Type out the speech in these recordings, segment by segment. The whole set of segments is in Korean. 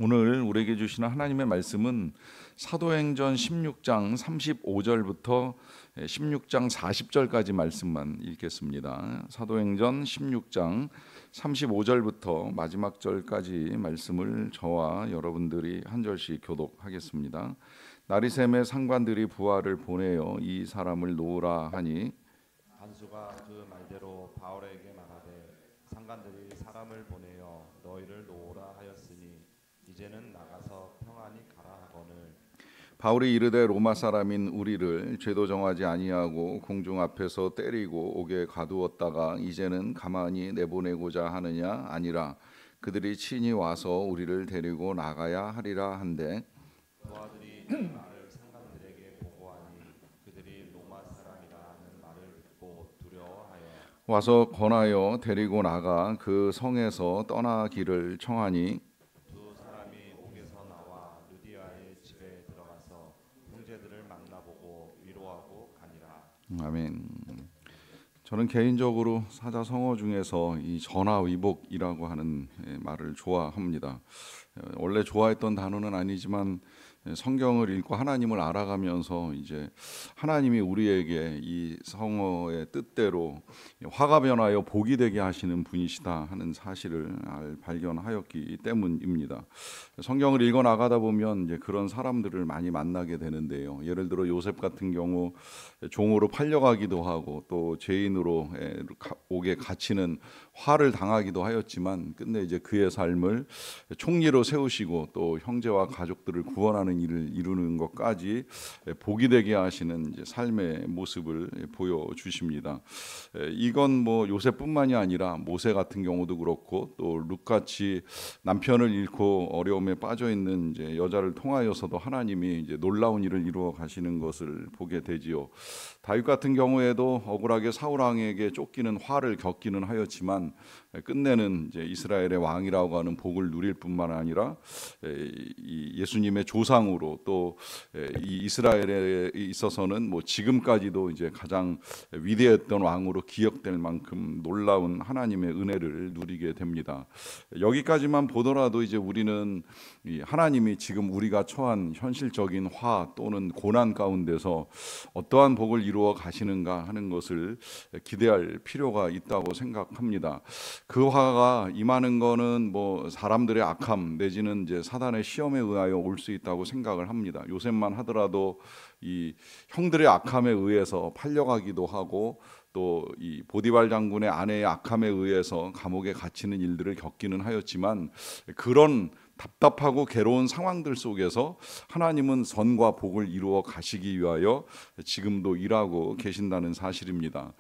오늘 우리에게 주시는 하나님의 말씀은 사도행전 16장 35절부터 16장 40절까지 말씀만 읽겠습니다. 사도행전 16장 35절부터 마지막 절까지 말씀을 저와 여러분들이 한 절씩 교독하겠습니다. 나리샘의 상관들이 부하를 보내어 이 사람을 놓으라 하니 간수가 그 말대로 바울에게 말하되 상관들이 사람을 보내어 너희를 놓으라 하였으니 이제는 나가서 평안히 가라 하거늘. 바울이 이르되 로마 사람인 우리를 죄도 정하지 아니하고 공중 앞에서 때리고 옥에 가두었다가 이제는 가만히 내보내고자 하느냐? 아니라 그들이 친히 와서 우리를 데리고 나가야 하리라 한데 부하들이 이 말을 상관들에게 보고하니 그들이 로마 사람이라 하는 말을 듣고 두려워하여 와서 권하여 데리고 나가 그 성에서 떠나기를 청하니 두 사람이 옥에서 나와 루디아의 집에 들어가서 형제들을 만나보고 위로하고 가니라. 아멘. 저는 개인적으로 사자성어 중에서 이 전화위복이라고 하는 말을 좋아합니다. 원래 좋아했던 단어는 아니지만 성경을 읽고 하나님을 알아가면서 이제 하나님이 우리에게 이 성어의 뜻대로 화가 변하여 복이 되게 하시는 분이시다 하는 사실을 발견하였기 때문입니다. 성경을 읽어 나가다 보면 이제 그런 사람들을 많이 만나게 되는데요. 예를 들어 요셉 같은 경우 종으로 팔려가기도 하고 또 죄인으로 옥에 갇히는 화를 당하기도 하였지만 끝내 이제 그의 삶을 총리로 세우시고 또 형제와 가족들을 구원하는 일을 이루는 것까지 복이 되게 하시는 이제 삶의 모습을 보여주십니다. 이건 뭐 요셉뿐만이 아니라 모세 같은 경우도 그렇고 또 룻같이 남편을 잃고 어려움에 빠져 있는 이제 여자를 통하여서도 하나님이 이제 놀라운 일을 이루어 가시는 것을 보게 되지요. 다윗 같은 경우에도 억울하게 사울 왕에게 쫓기는 화를 겪기는 하였지만 끝내는 이제 이스라엘의 왕이라고 하는 복을 누릴 뿐만 아니라 이 예수님의 조상으로 또 이 이스라엘에 있어서는 뭐 지금까지도 이제 가장 위대했던 왕으로 기억될 만큼 놀라운 하나님의 은혜를 누리게 됩니다. 여기까지만 보더라도 이제 우리는 이 하나님이 지금 우리가 처한 현실적인 화 또는 고난 가운데서 어떠한 복을 이루어 가시는가 하는 것을 기대할 필요가 있다고 생각합니다. 그 화가 임하는 거는 뭐 사람들의 악함 내지는 이제 사단의 시험에 의하여 올 수 있다고 생각을 합니다. 요셉만 하더라도 이 형들의 악함에 의해서 팔려가기도 하고 또 이 보디발 장군의 아내의 악함에 의해서 감옥에 갇히는 일들을 겪기는 하였지만 그런 답답하고 괴로운 상황들 속에서 하나님은 선과 복을 이루어 가시기 위하여 지금도 일하고 계신다는 사실입니다.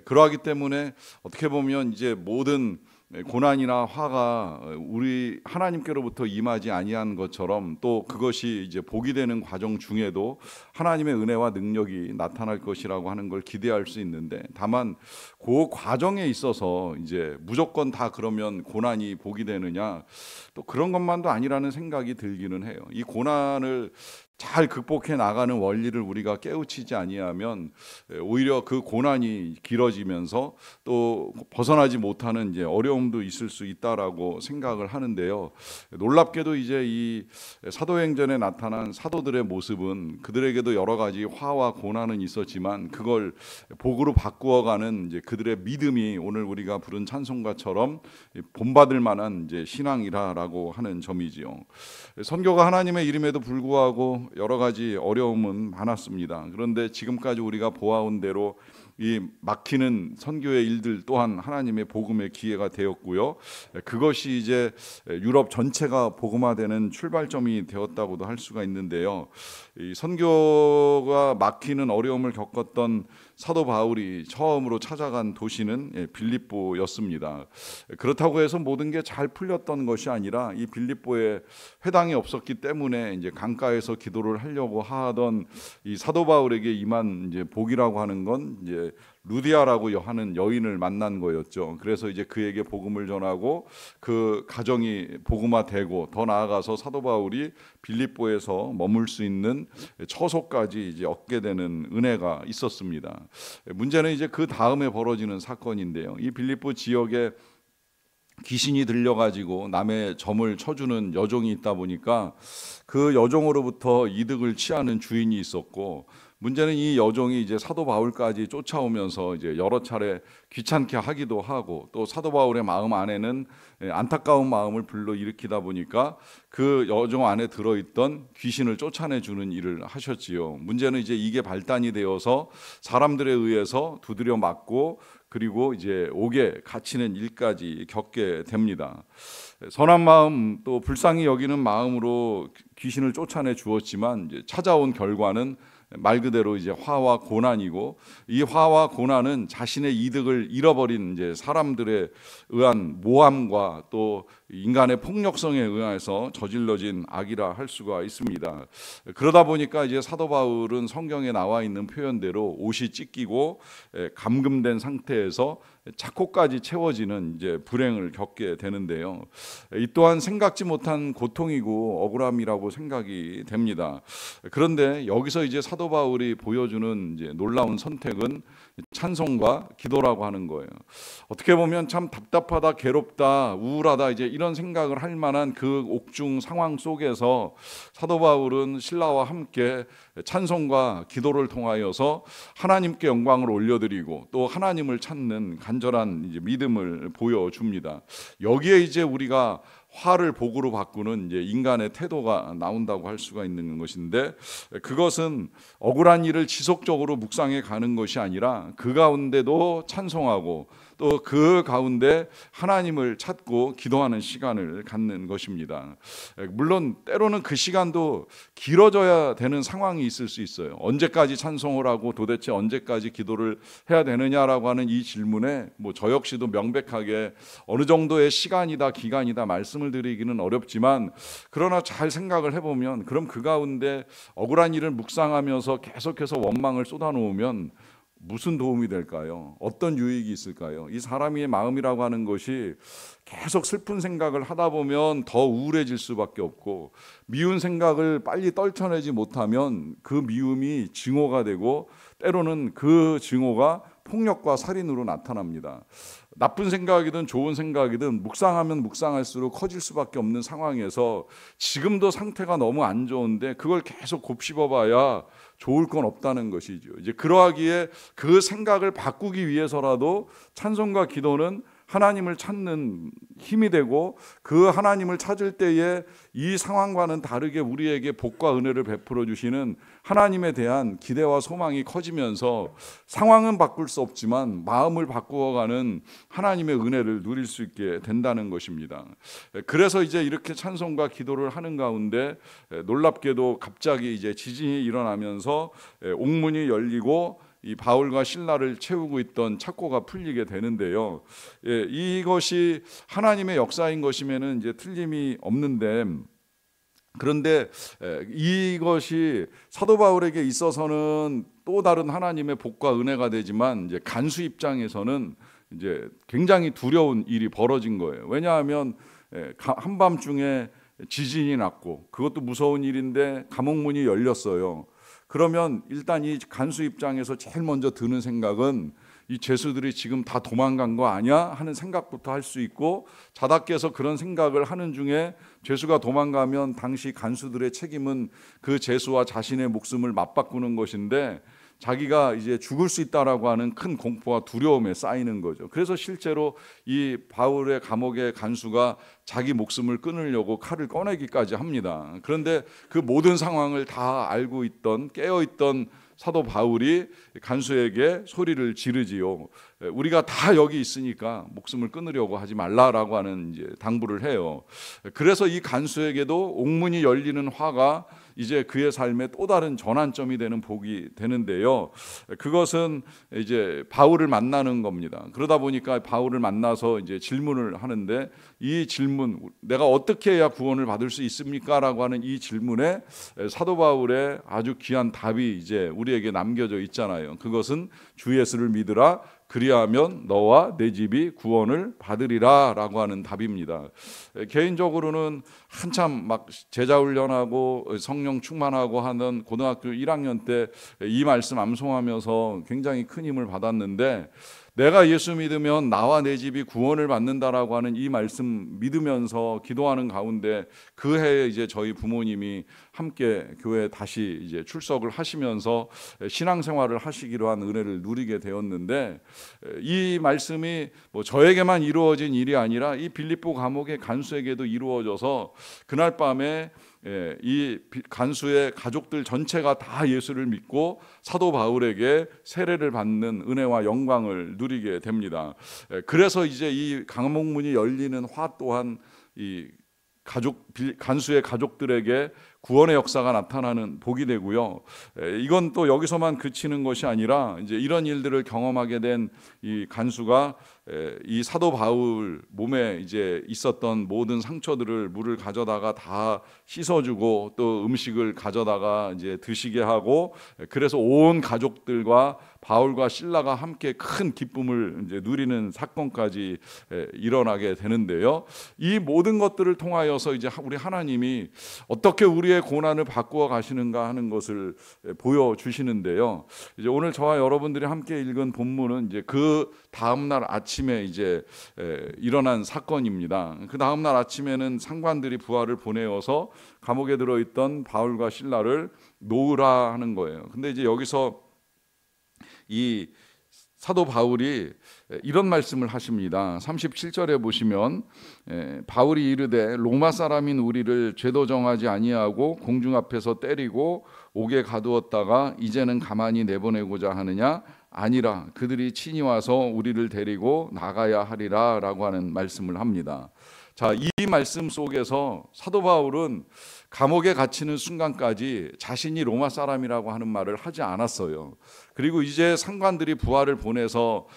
그러하기 때문에 어떻게 보면 이제 모든 고난이나 화가 우리 하나님께로부터 임하지 아니한 것처럼 또 그것이 이제 복이 되는 과정 중에도 하나님의 은혜와 능력이 나타날 것이라고 하는 걸 기대할 수 있는데 다만 그 과정에 있어서 이제 무조건 다 그러면 고난이 복이 되느냐 또 그런 것만도 아니라는 생각이 들기는 해요. 이 고난을 잘 극복해 나가는 원리를 우리가 깨우치지 아니하면 오히려 그 고난이 길어지면서 또 벗어나지 못하는 이제 어려움도 있을 수 있다라고 생각을 하는데요. 놀랍게도 이제 이 사도행전에 나타난 사도들의 모습은 그들에게도 여러 가지 화와 고난은 있었지만 그걸 복으로 바꾸어가는 이제 그들의 믿음이 오늘 우리가 부른 찬송가처럼 본받을 만한 이제 신앙이라고 하는 점이지요. 선교가 하나님의 이름에도 불구하고 여러 가지 어려움은 많았습니다. 그런데 지금까지 우리가 보아온 대로 이 막히는 선교의 일들 또한 하나님의 복음의 기회가 되었고요. 그것이 이제 유럽 전체가 복음화되는 출발점이 되었다고도 할 수가 있는데요. 이 선교가 막히는 어려움을 겪었던 사도 바울이 처음으로 찾아간 도시는 빌립보였습니다. 그렇다고 해서 모든 게 잘 풀렸던 것이 아니라 이 빌립보에 회당이 없었기 때문에 이제 강가에서 기도를 하려고 하던 이 사도 바울에게 임한 이제 복이라고 하는 건 이제 루디아라고 하는 여인을 만난 거였죠. 그래서 이제 그에게 복음을 전하고 그 가정이 복음화되고 더 나아가서 사도 바울이 빌립보에서 머물 수 있는 처소까지 이제 얻게 되는 은혜가 있었습니다. 문제는 이제 그 다음에 벌어지는 사건인데요. 이 빌립보 지역에 귀신이 들려가지고 남의 점을 쳐주는 여종이 있다 보니까 그 여종으로부터 이득을 취하는 주인이 있었고, 문제는 이 여종이 이제 사도 바울까지 쫓아오면서 이제 여러 차례 귀찮게 하기도 하고, 또 사도 바울의 마음 안에는 안타까운 마음을 불러일으키다 보니까 그 여종 안에 들어있던 귀신을 쫓아내 주는 일을 하셨지요. 문제는 이제 이게 발단이 되어서 사람들에 의해서 두드려 맞고, 그리고 이제 옥에 갇히는 일까지 겪게 됩니다. 선한 마음, 또 불쌍히 여기는 마음으로 귀신을 쫓아내 주었지만 이제 찾아온 결과는 말 그대로 이제 화와 고난이고, 이 화와 고난은 자신의 이득을 잃어버린 이제 사람들에 의한 모함과 또 인간의 폭력성에 의해서 저질러진 악이라 할 수가 있습니다. 그러다 보니까 이제 사도 바울은 성경에 나와 있는 표현대로 옷이 찢기고 감금된 상태에서 차코까지 채워지는 이제 불행을 겪게 되는데요. 이 또한 생각지 못한 고통이고 억울함이라고 생각이 됩니다. 그런데 여기서 이제 사도 바울이 보여주는 이제 놀라운 선택은 찬송과 기도라고 하는 거예요. 어떻게 보면 참 답답하다, 괴롭다, 우울하다 이제 이런 생각을 할 만한 그 옥중 상황 속에서 사도 바울은 신라와 함께 찬송과 기도를 통하여서 하나님께 영광을 올려드리고 또 하나님을 찾는 간절한 이제 믿음을 보여줍니다. 여기에 이제 우리가 화를 복으로 바꾸는 이제 인간의 태도가 나온다고 할 수가 있는 것인데, 그것은 억울한 일을 지속적으로 묵상해 가는 것이 아니라 그 가운데도 찬송하고 또 그 가운데 하나님을 찾고 기도하는 시간을 갖는 것입니다. 물론 때로는 그 시간도 길어져야 되는 상황이 있을 수 있어요. 언제까지 찬송을 하고 도대체 언제까지 기도를 해야 되느냐라고 하는 이 질문에 저 역시도 명백하게 어느 정도의 시간이다 기간이다 말씀을 드리기는 어렵지만, 그러나 잘 생각을 해보면 그럼 그 가운데 억울한 일을 묵상하면서 계속해서 원망을 쏟아놓으면 무슨 도움이 될까요? 어떤 유익이 있을까요? 이 사람의 마음이라고 하는 것이 계속 슬픈 생각을 하다 보면 더 우울해질 수밖에 없고, 미운 생각을 빨리 떨쳐내지 못하면 그 미움이 증오가 되고 때로는 그 증오가 폭력과 살인으로 나타납니다. 나쁜 생각이든 좋은 생각이든 묵상하면 묵상할수록 커질 수밖에 없는 상황에서 지금도 상태가 너무 안 좋은데 그걸 계속 곱씹어봐야 좋을 건 없다는 것이죠. 이제 그러하기에 그 생각을 바꾸기 위해서라도 찬송과 기도는 하나님을 찾는 힘이 되고, 그 하나님을 찾을 때에 이 상황과는 다르게 우리에게 복과 은혜를 베풀어 주시는 하나님에 대한 기대와 소망이 커지면서 상황은 바꿀 수 없지만 마음을 바꾸어가는 하나님의 은혜를 누릴 수 있게 된다는 것입니다. 그래서 이제 이렇게 찬송과 기도를 하는 가운데 놀랍게도 갑자기 이제 지진이 일어나면서 옥문이 열리고 이 바울과 신라를 채우고 있던 착고가 풀리게 되는데요. 이것이 하나님의 역사인 것이면은 이제 틀림이 없는데, 그런데 이것이 사도 바울에게 있어서는 또 다른 하나님의 복과 은혜가 되지만 이제 간수 입장에서는 이제 굉장히 두려운 일이 벌어진 거예요. 왜냐하면 한밤중에 지진이 났고 그것도 무서운 일인데 감옥문이 열렸어요. 그러면 일단 이 간수 입장에서 제일 먼저 드는 생각은 이 죄수들이 지금 다 도망간 거 아니야 하는 생각부터 할 수 있고, 자다 깨서 그런 생각을 하는 중에 죄수가 도망가면 당시 간수들의 책임은 그 죄수와 자신의 목숨을 맞바꾸는 것인데 자기가 이제 죽을 수 있다라고 하는 큰 공포와 두려움에 쌓이는 거죠. 그래서 실제로 이 바울의 감옥의 간수가 자기 목숨을 끊으려고 칼을 꺼내기까지 합니다. 그런데 그 모든 상황을 다 알고 있던, 깨어있던 사도 바울이 간수에게 소리를 지르지요. 우리가 다 여기 있으니까 목숨을 끊으려고 하지 말라라고 하는 이제 당부를 해요. 그래서 이 간수에게도 옥문이 열리는 화가 이제 그의 삶의 또 다른 전환점이 되는 복이 되는데요. 그것은 이제 바울을 만나는 겁니다. 그러다 보니까 바울을 만나서 이제 질문을 하는데, 이 질문, 내가 어떻게 해야 구원을 받을 수 있습니까? 라고 하는 이 질문에 사도 바울의 아주 귀한 답이 이제 우리에게 남겨져 있잖아요. 그것은 주 예수를 믿으라, 그리하면 너와 내 집이 구원을 받으리라 라고 하는 답입니다. 개인적으로는 한참 막 제자훈련하고 성령 충만하고 하는 고등학교 1학년 때 이 말씀 암송하면서 굉장히 큰 힘을 받았는데, 내가 예수 믿으면 나와 내 집이 구원을 받는다라고 하는 이 말씀 믿으면서 기도하는 가운데 그 해에 이제 저희 부모님이 함께 교회에 다시 이제 출석을 하시면서 신앙생활을 하시기로 한 은혜를 누리게 되었는데, 이 말씀이 뭐 저에게만 이루어진 일이 아니라 이 빌립보 감옥의 간수에게도 이루어져서 그날 밤에 이 간수의 가족들 전체가 다 예수를 믿고 사도 바울에게 세례를 받는 은혜와 영광을 누리게 됩니다. 그래서 이제 이 감옥문이 열리는 화 또한 이 간수의 가족들에게 구원의 역사가 나타나는 복이 되고요. 이건 또 여기서만 그치는 것이 아니라 이제 이런 일들을 경험하게 된 이 간수가 이 사도 바울 몸에 이제 있었던 모든 상처들을 물을 가져다가 다 씻어주고 또 음식을 가져다가 이제 드시게 하고, 그래서 온 가족들과 바울과 실라가 함께 큰 기쁨을 이제 누리는 사건까지 일어나게 되는데요. 이 모든 것들을 통하여서 이제 우리 하나님이 어떻게 우리의 고난을 바꾸어 가시는가 하는 것을 보여주시는데요. 이제 오늘 저와 여러분들이 함께 읽은 본문은 이제 그 다음 날 아침에 이제 일어난 사건입니다. 그 다음 날 아침에는 상관들이 부하를 보내어서 감옥에 들어있던 바울과 실라를 놓으라 하는 거예요. 근데 이제 여기서 이 사도 바울이 이런 말씀을 하십니다. 37절에 보시면 바울이 이르되 로마 사람인 우리를 죄도 정하지 아니하고 공중 앞에서 때리고 옥에 가두었다가 이제는 가만히 내보내고자 하느냐? 아니라 그들이 친히 와서 우리를 데리고 나가야 하리라 라고 하는 말씀을 합니다. 자, 이 말씀 속에서 사도 바울은 감옥에 갇히는 순간까지 자신이 로마 사람이라고 하는 말을 하지 않았어요. 그리고 이제 상관들이 부하를 보내서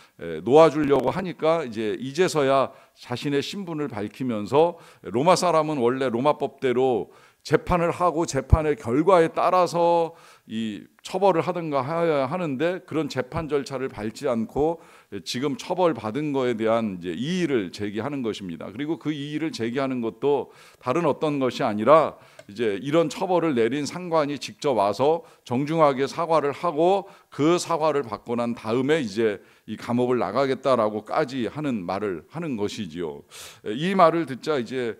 놓아주려고 하니까 이제서야 자신의 신분을 밝히면서 로마 사람은 원래 로마법대로 재판을 하고 재판의 결과에 따라서 이 처벌을 하든가 해야 하는데, 그런 재판 절차를 밟지 않고 지금 처벌받은 거에 대한 이제 이의를 제기하는 것입니다. 그리고 그 이의를 제기하는 것도 다른 어떤 것이 아니라 이제 이런 처벌을 내린 상관이 직접 와서 정중하게 사과를 하고 그 사과를 받고 난 다음에 이제 이 감옥을 나가겠다라고까지 하는 말을 하는 것이지요. 이 말을 듣자 이제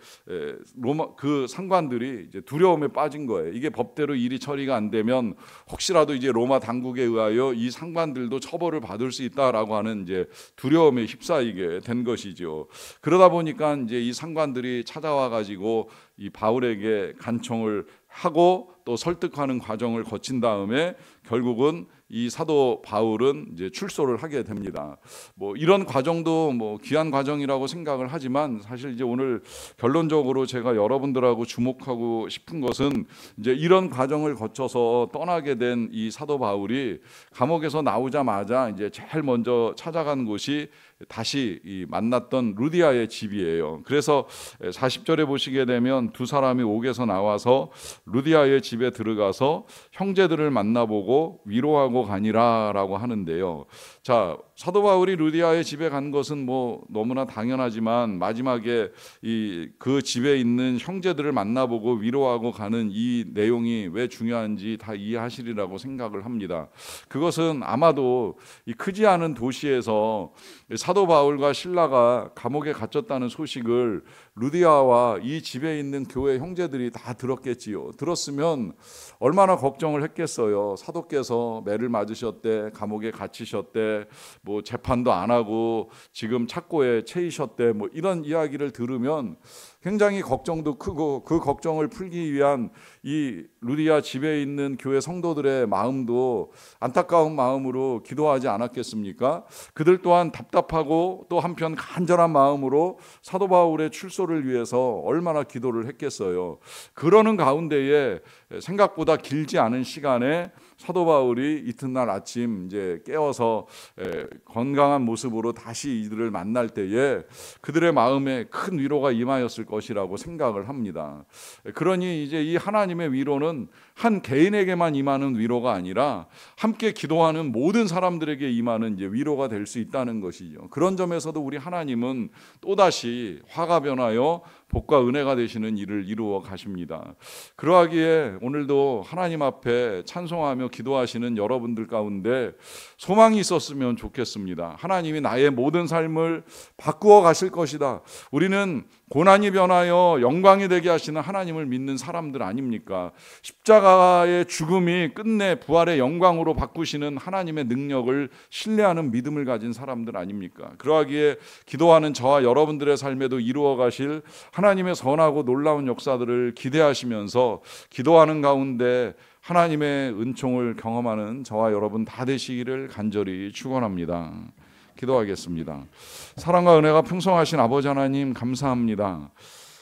로마 그 상관들이 이제 두려움에 빠진 거예요. 이게 법대로 일이 처리가 안 되면 혹시라도 이제 로마 당국에 의하여 이 상관들도 처벌을 받을 수 있다라고 하는 이제 두려움에 휩싸이게 된 것이죠. 그러다 보니까 이제 이 상관들이 찾아와 가지고 이 바울에게 간청을 하고 또 설득하는 과정을 거친 다음에 결국은 이 사도 바울은 이제 출소를 하게 됩니다. 뭐 이런 과정도 뭐 귀한 과정이라고 생각을 하지만, 사실 이제 오늘 결론적으로 제가 여러분들하고 주목하고 싶은 것은 이제 이런 과정을 거쳐서 떠나게 된 이 사도 바울이 감옥에서 나오자마자 이제 제일 먼저 찾아간 곳이 다시 이 만났던 루디아의 집이에요. 그래서 40절에 보시게 되면 두 사람이 옥에서 나와서 루디아의 집에 들어가서 형제들을 만나보고 위로하고 가니라라고 하는데요. 자, 사도 바울이 루디아의 집에 간 것은 뭐 너무나 당연하지만 마지막에 그 집에 있는 형제들을 만나보고 위로하고 가는 이 내용이 왜 중요한지 다 이해하시리라고 생각을 합니다. 그것은 아마도 이 크지 않은 도시에서 사도 바울과 실라가 감옥에 갇혔다는 소식을 루디아와 이 집에 있는 교회 형제들이 다 들었겠지요. 들었으면 얼마나 걱정을 했겠어요. 사도께서 매를 맞으셨대, 감옥에 갇히셨대, 뭐 재판도 안 하고 지금 착고에 채이셨대, 뭐 이런 이야기를 들으면 굉장히 걱정도 크고, 그 걱정을 풀기 위한 이 루디아 집에 있는 교회 성도들의 마음도 안타까운 마음으로 기도하지 않았겠습니까? 그들 또한 답답하고 또 한편 간절한 마음으로 사도 바울의 출소를 위해서 얼마나 기도를 했겠어요. 그러는 가운데에 생각보다 길지 않은 시간에 사도 바울이 이튿날 아침 이제 깨어서 건강한 모습으로 다시 이들을 만날 때에 그들의 마음에 큰 위로가 임하였을 것이라고 생각을 합니다. 그러니 이제 이 하나님의 위로는 한 개인에게만 임하는 위로가 아니라 함께 기도하는 모든 사람들에게 임하는 이제 위로가 될 수 있다는 것이죠. 그런 점에서도 우리 하나님은 또다시 화가 변하여 복과 은혜가 되시는 일을 이루어 가십니다. 그러하기에 오늘도 하나님 앞에 찬송하며 기도하시는 여러분들 가운데 소망이 있었으면 좋겠습니다. 하나님이 나의 모든 삶을 바꾸어 가실 것이다. 우리는 고난이 변하여 영광이 되게 하시는 하나님을 믿는 사람들 아닙니까? 십자가의 죽음이 끝내 부활의 영광으로 바꾸시는 하나님의 능력을 신뢰하는 믿음을 가진 사람들 아닙니까? 그러하기에 기도하는 저와 여러분들의 삶에도 이루어 가실 하나님의 선하고 놀라운 역사들을 기대하시면서 기도하는 가운데 하나님의 은총을 경험하는 저와 여러분 다 되시기를 간절히 축원합니다. 기도하겠습니다. 사랑과 은혜가 풍성하신 아버지 하나님 감사합니다.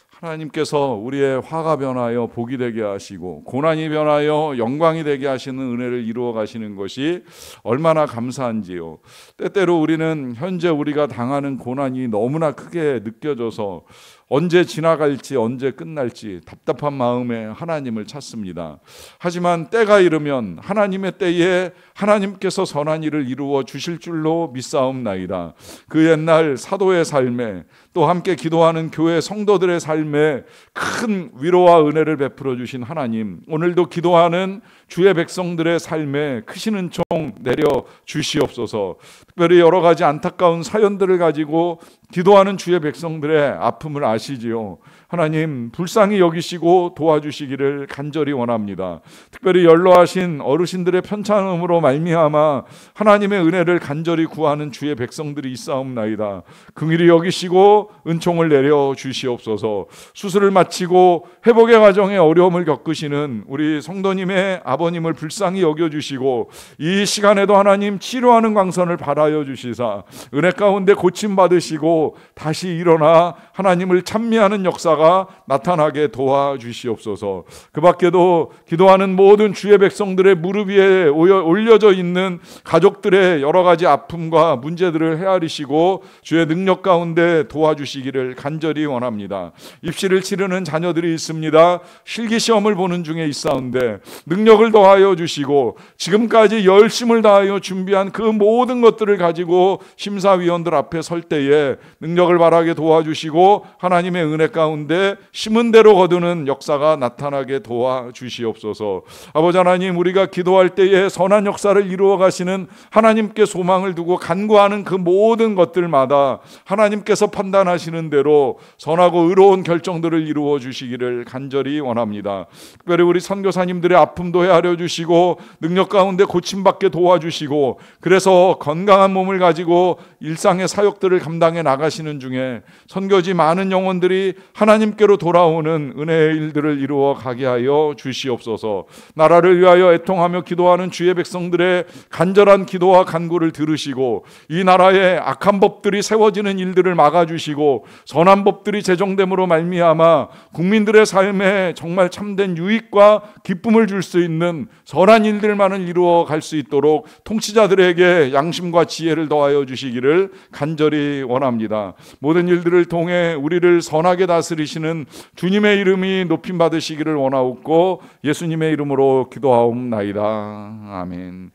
하나님께서 우리의 화가 변하여 복이 되게 하시고 고난이 변하여 영광이 되게 하시는 은혜를 이루어 가시는 것이 얼마나 감사한지요. 때때로 우리는 현재 우리가 당하는 고난이 너무나 크게 느껴져서 언제 지나갈지 언제 끝날지 답답한 마음에 하나님을 찾습니다. 하지만 때가 이르면 하나님의 때에 하나님께서 선한 일을 이루어 주실 줄로 믿사옵나이다. 그 옛날 사도의 삶에 또 함께 기도하는 교회 성도들의 삶에 큰 위로와 은혜를 베풀어 주신 하나님, 오늘도 기도하는 주의 백성들의 삶에 크신 은총 내려 주시옵소서. 특별히 여러 가지 안타까운 사연들을 가지고 기도하는 주의 백성들의 아픔을 아시지요. 하나님 불쌍히 여기시고 도와주시기를 간절히 원합니다. 특별히 연로하신 어르신들의 편찮음으로 말미암아 하나님의 은혜를 간절히 구하는 주의 백성들이 있사옵나이다. 긍휼히 여기시고 은총을 내려 주시옵소서. 수술을 마치고 회복의 과정에 어려움을 겪으시는 우리 성도님의 아버님을 불쌍히 여겨주시고 이 시간에도 하나님 치료하는 광선을 발하여 주시사 은혜 가운데 고침받으시고 다시 일어나 하나님을 찬미하는 역사가 나타나게 도와주시옵소서. 그 밖에도 기도하는 모든 주의 백성들의 무릎 위에 올려져 있는 가족들의 여러 가지 아픔과 문제들을 헤아리시고 주의 능력 가운데 도와주시기를 간절히 원합니다. 입시를 치르는 자녀들이 있습니다. 실기시험을 보는 중에 있사온데 능력을 더하여 주시고 지금까지 열심을 다하여 준비한 그 모든 것들을 가지고 심사위원들 앞에 설 때에 능력을 발하게 도와주시고 하나님의 은혜 가운데 심은 대로 거두는 역사가 나타나게 도와주시옵소서. 아버지 하나님, 우리가 기도할 때에 선한 역사를 이루어 가시는 하나님께 소망을 두고 간구하는 그 모든 것들마다 하나님께서 판단하시는 대로 선하고 의로운 결정들을 이루어 주시기를 간절히 원합니다. 특별히 우리 선교사님들의 아픔도 헤아려 주시고 능력 가운데 고침받게 도와주시고 그래서 건강한 몸을 가지고 일상의 사역들을 감당해 나가시는 중에 선교지 많은 영혼들이 하나님께로 돌아오는 은혜의 일들을 이루어 가게 하여 주시옵소서. 나라를 위하여 애통하며 기도하는 주의 백성들의 간절한 기도와 간구를 들으시고 이 나라에 악한 법들이 세워지는 일들을 막아주시고 선한 법들이 제정됨으로 말미암아 국민들의 삶에 정말 참된 유익과 기쁨을 줄 수 있는 선한 일들만을 이루어 갈 수 있도록 통치자들에게 양심과 지혜를 더하여 주시기를 간절히 원합니다. 모든 일들을 통해 우리를 선하게 다스리시는 주님의 이름이 높임 받으시기를 원하옵고 예수님의 이름으로 기도하옵나이다. 아멘.